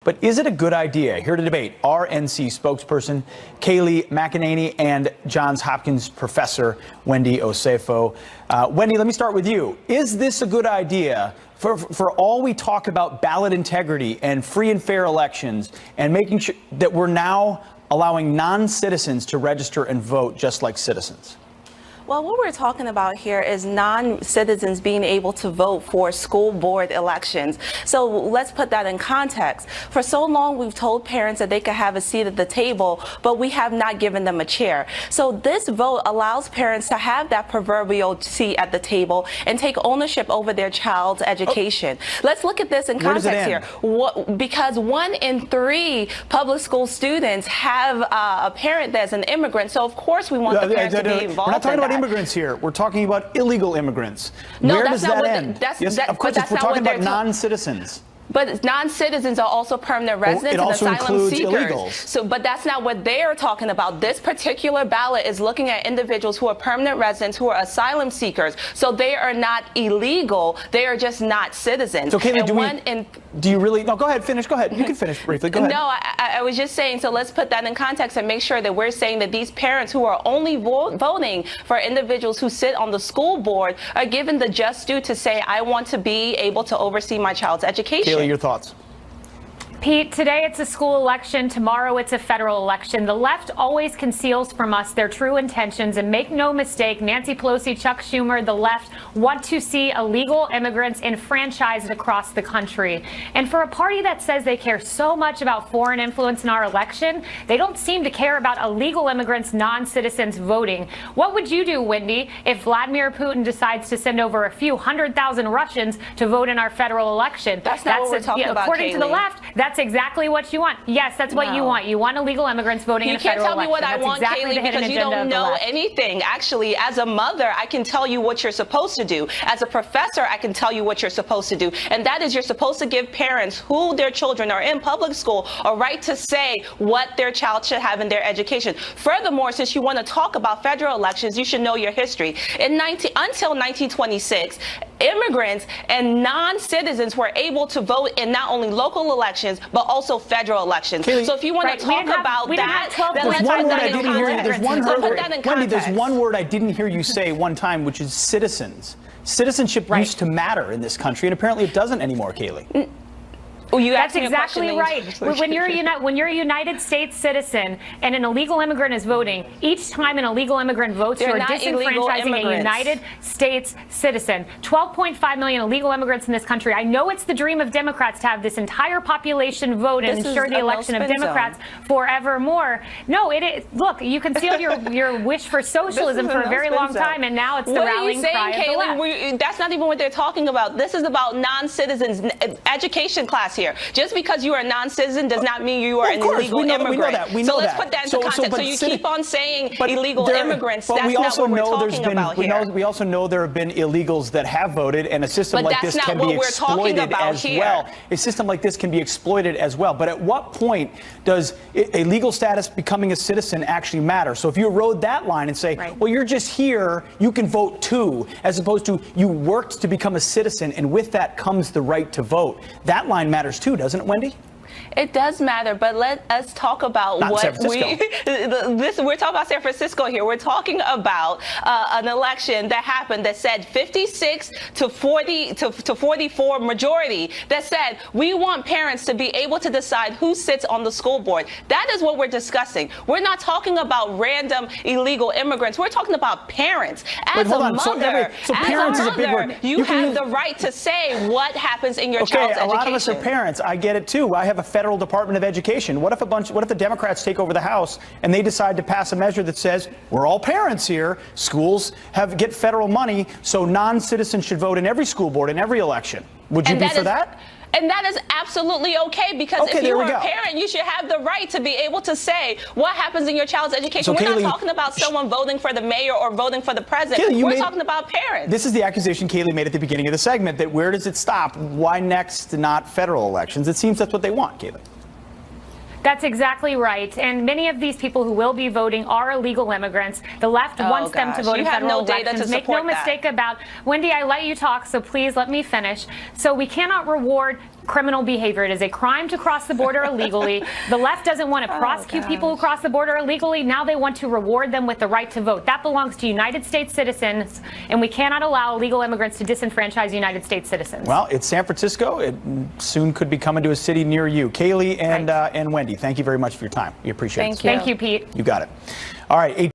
but is it a good idea? Here to debate, RNC spokesperson Kayleigh McEnany and Johns Hopkins professor Wendy Osefo. Wendy, let me start with you. Is this a good idea? For all we talk about ballot integrity and free and fair elections and making sure that we're now allowing non-citizens to register and vote just like citizens? Well, what we're talking about here is non-citizens being able to vote for school board elections. So let's put that in context. For so long, we've told parents that they could have a seat at the table, but we have not given them a chair. So this vote allows parents to have that proverbial seat at the table and take ownership over their child's education. Let's look at this in context here. Because 1 in 3 public school students have a parent that's an immigrant. So of course we want the parents to be involved. We're not talking in about that. Immigrants here. We're talking about illegal immigrants. No, Where that's does not that what end? Yes, of course, that's we're not talking what about non-citizens. But non-citizens are also permanent residents it also and asylum includes seekers. illegals. So, but that's not what they're talking about. This particular ballot is looking at individuals who are permanent residents, who are asylum seekers. So they are not illegal. They are just not citizens. So, Kayleigh, do you really? No, go ahead. Finish. Go ahead. You can finish briefly. Go ahead. No, I was just saying. So let's put that in context and make sure that we're saying that these parents who are only voting for individuals who sit on the school board are given the just due to say, I want to be able to oversee my child's education. Kayleigh, your thoughts? Pete, today it's a school election, tomorrow it's a federal election. The left always conceals from us their true intentions, and make no mistake, Nancy Pelosi, Chuck Schumer, the left want to see illegal immigrants enfranchised across the country. And for a party that says they care so much about foreign influence in our election, they don't seem to care about illegal immigrants, non-citizens voting. What would you do, Wendy, if Vladimir Putin decides to send over a few 100,000 Russians to vote in our federal election? That's not what we're talking about, according to the Kayleigh. left, that's exactly what you want. Yes, that's what you want. You want illegal immigrants voting in a federal election. You can't tell me what I want, exactly Kayleigh, because you don't know anything. Actually, as a mother, I can tell you what you're supposed to do. As a professor, I can tell you what you're supposed to do. And that is, you're supposed to give parents who their children are in public school a right to say what their child should have in their education. Furthermore, since you want to talk about federal elections, you should know your history. Until 1926, immigrants and non-citizens were able to vote in not only local elections, but also federal elections. Kayleigh, so if you want to talk about that, then let's one put word that I in didn't hear. There's one context. Wendy, there's one word I didn't hear you say one time, which is citizens. Citizenship used to matter in this country, and apparently it doesn't anymore, Kayleigh. That's exactly right. When you're a United States citizen and an illegal immigrant is voting, each time an illegal immigrant votes, you're disenfranchising a United States citizen. 12.5 million illegal immigrants in this country. I know it's the dream of Democrats to have this entire population vote and ensure the election of Democrats forevermore. No, it is. Look, you concealed your wish for socialism for a very long time, and now it's the rallying cry of the left. That's not even what they're talking about. This is about non-citizens education class here. Just because you are a non-citizen does not mean you are an illegal immigrant. We know let's put that into context. So you keep on saying illegal immigrants. That's not what we're talking about here. We also know there have been illegals that have voted, and a system like this can be exploited as well. A system like this can be exploited as well. But at what point does a legal status becoming a citizen actually matter? So if you erode that line and say, well, you're just here, you can vote too, as opposed to you worked to become a citizen, and with that comes the right to vote. That line matters too, doesn't it, Wendy? It does matter, but let us talk about we're talking about San Francisco here. We're talking about an election that happened that said 56 to 40 to 44 majority that said we want parents to be able to decide who sits on the school board. That is what we're discussing. We're not talking about random illegal immigrants. We're talking about parents. As a mother, you have the right to say what happens in your child's education. A lot of us are parents. I get it too. I have a federal Department of Education. What if the Democrats take over the House and they decide to pass a measure that says we're all parents here, schools get federal money, so non-citizens should vote in every school board in every election? Would you be for that? And that is absolutely okay, because if you are a parent, you should have the right to be able to say what happens in your child's education. So, we're Kayleigh, not talking about someone voting for the mayor or voting for the president. We're talking about parents. This is the accusation Kayleigh made at the beginning of the segment, that where does it stop? Why next not federal elections? It seems that's what they want, Kayleigh. That's exactly right. And many of these people who will be voting are illegal immigrants. The left wants them to vote in federal elections. Make no mistake about, Wendy, I let you talk, so please let me finish. So we cannot reward criminal behavior. It is a crime to cross the border illegally. The left doesn't want to prosecute people who cross the border illegally. Now they want to reward them with the right to vote. That belongs to United States citizens, and we cannot allow illegal immigrants to disenfranchise United States citizens. Well, it's San Francisco. It soon could be coming to a city near you. Kaylee and Wendy, thank you very much for your time. We appreciate it. Thank you, Pete. You got it. All right.